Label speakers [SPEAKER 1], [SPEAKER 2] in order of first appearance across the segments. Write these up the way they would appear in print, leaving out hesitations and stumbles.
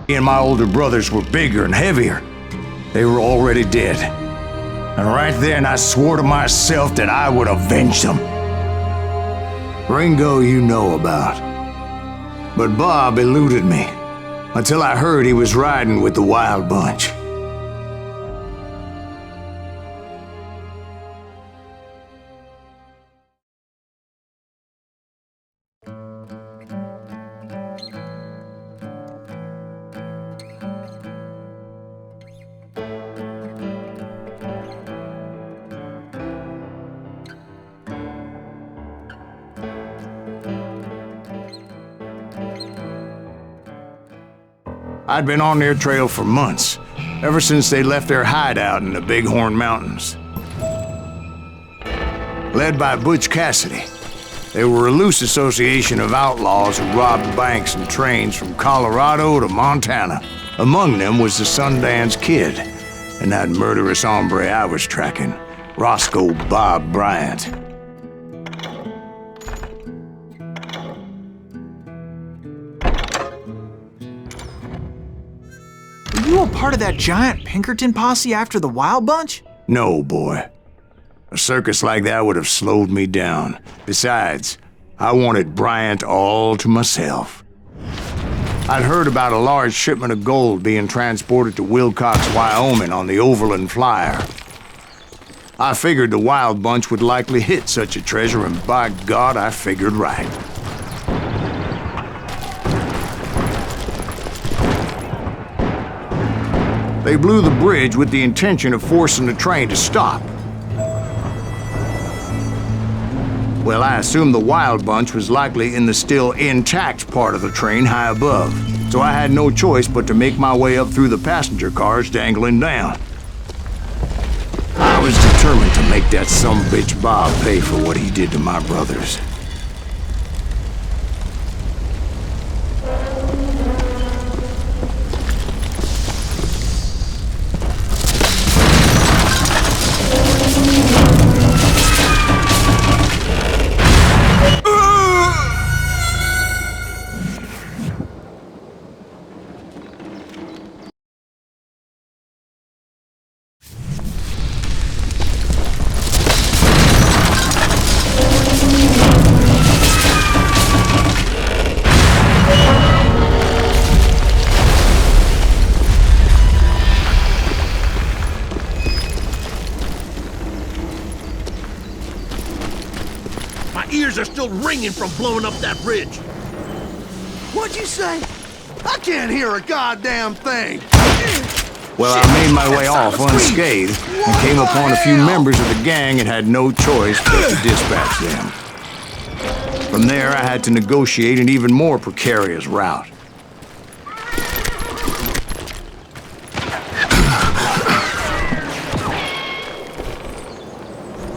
[SPEAKER 1] Me and my older brothers were bigger and heavier. They were already dead. And right then I swore to myself that I would avenge them. Ringo you know about. But Bob eluded me until I heard he was riding with the Wild Bunch. I'd been on their trail for months, ever since they left their hideout in the Bighorn Mountains. Led by Butch Cassidy, they were a loose association of outlaws who robbed banks and trains from Colorado to Montana. Among them was the Sundance Kid, and that murderous hombre I was tracking, Roscoe Bob Bryant.
[SPEAKER 2] Were you a part of that giant Pinkerton posse after the Wild Bunch?
[SPEAKER 1] No, boy. A circus like that would have slowed me down. Besides, I wanted Bryant all to myself. I'd heard about a large shipment of gold being transported to Wilcox, Wyoming on the Overland Flyer. I figured the Wild Bunch would likely hit such a treasure, and by God, I figured right. They blew the bridge with the intention of forcing the train to stop. Well, I assumed the Wild Bunch was likely in the still intact part of the train high above, so I had no choice but to make my way up through the passenger cars dangling down. I was determined to make that sumbitch Bob pay for what he did to my brothers.
[SPEAKER 3] Ears are still ringing from blowing up that bridge.
[SPEAKER 4] What'd you say? I can't hear a goddamn thing.
[SPEAKER 1] Well, I made my way off unscathed and came upon a few members of the gang and had no choice but to dispatch them. From there, I had to negotiate an even more precarious route.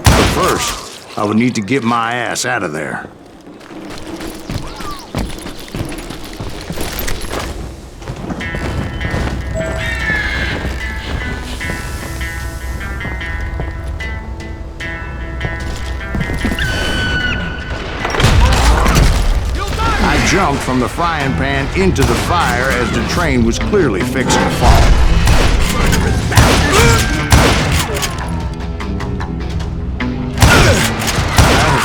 [SPEAKER 1] But first, I would need to get my ass out of there. I jumped from the frying pan into the fire as the train was clearly fixing to fall.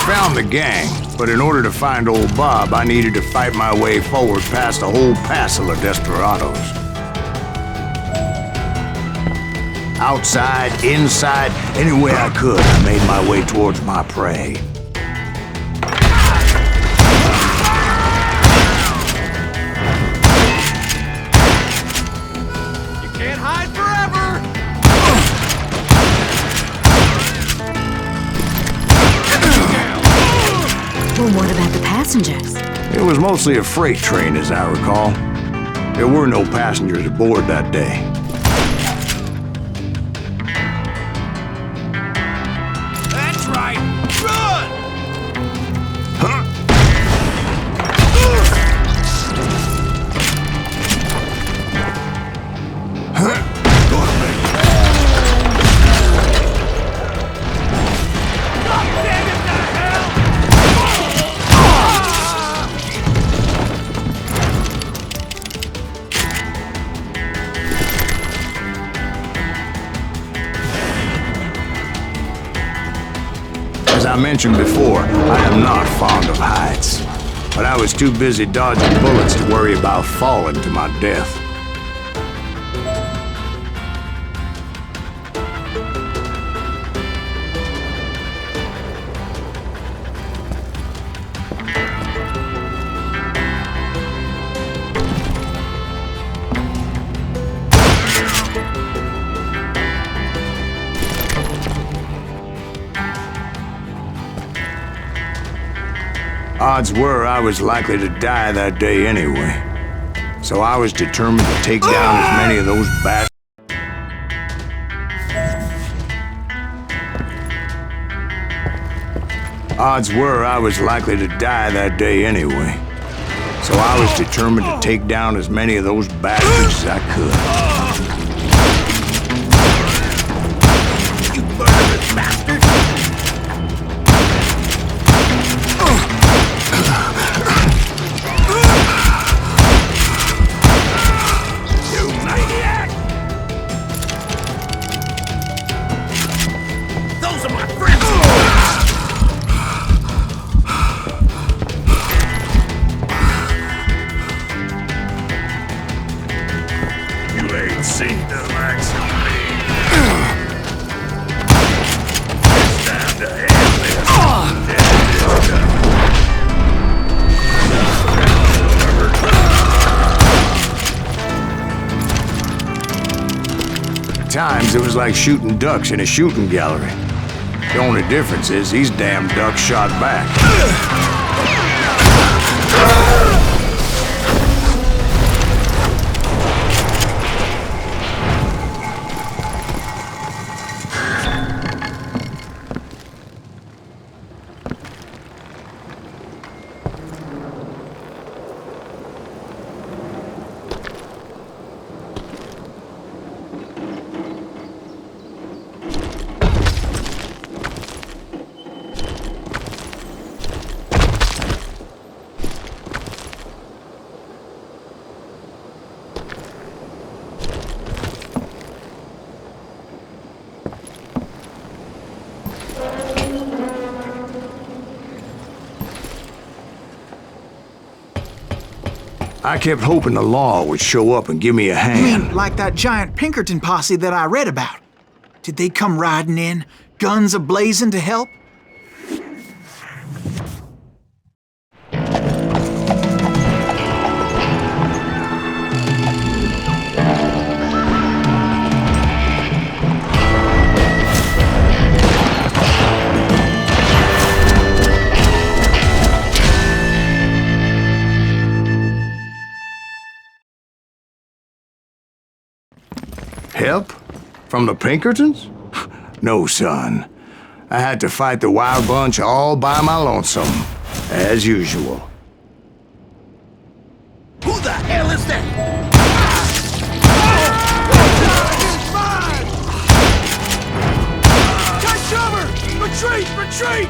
[SPEAKER 1] Found the gang, but in order to find old Bob, I needed to fight my way forward past a whole passel of desperados. Outside, inside, any way I could, I made my way towards my prey.
[SPEAKER 3] You can't hide forever!
[SPEAKER 5] Well, what about the passengers?
[SPEAKER 1] It was mostly a freight train, as I recall. There were no passengers aboard that day.
[SPEAKER 3] That's right! Run!
[SPEAKER 1] Huh? mentioned before, I am not fond of heights. But I was too busy dodging bullets to worry about falling to my death. Odds were I was likely to die that day anyway. So I was determined to take down as many of those bastards. Odds were I was likely to die that day anyway. So I was determined to take down as many of those bastards as I could.
[SPEAKER 3] You murderous bastard! You maniac! Those are my friends! You ain't seen the likes of me. It's time to end this.
[SPEAKER 1] At times, it was like shooting ducks in a shooting gallery. The only difference is these damn ducks shot back. I kept hoping the law would show up and give me a
[SPEAKER 2] You
[SPEAKER 1] hand.
[SPEAKER 2] mean like that giant Pinkerton posse that I read about? Did they come riding in, guns a-blazing to help?
[SPEAKER 1] Help? From the Pinkertons? No, son. I had to fight the Wild Bunch all by my lonesome, as usual.
[SPEAKER 3] Who the hell is that?
[SPEAKER 4] Take cover! Retreat! Retreat!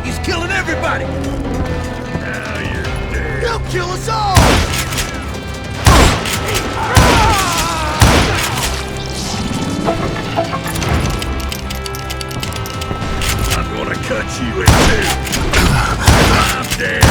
[SPEAKER 3] He's killing everybody! Now you're dead.
[SPEAKER 4] He'll kill us all!
[SPEAKER 3] I'm gonna cut you in two. I'm dead.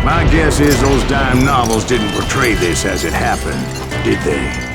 [SPEAKER 1] My guess is those dime novels didn't portray this as it happened, did they?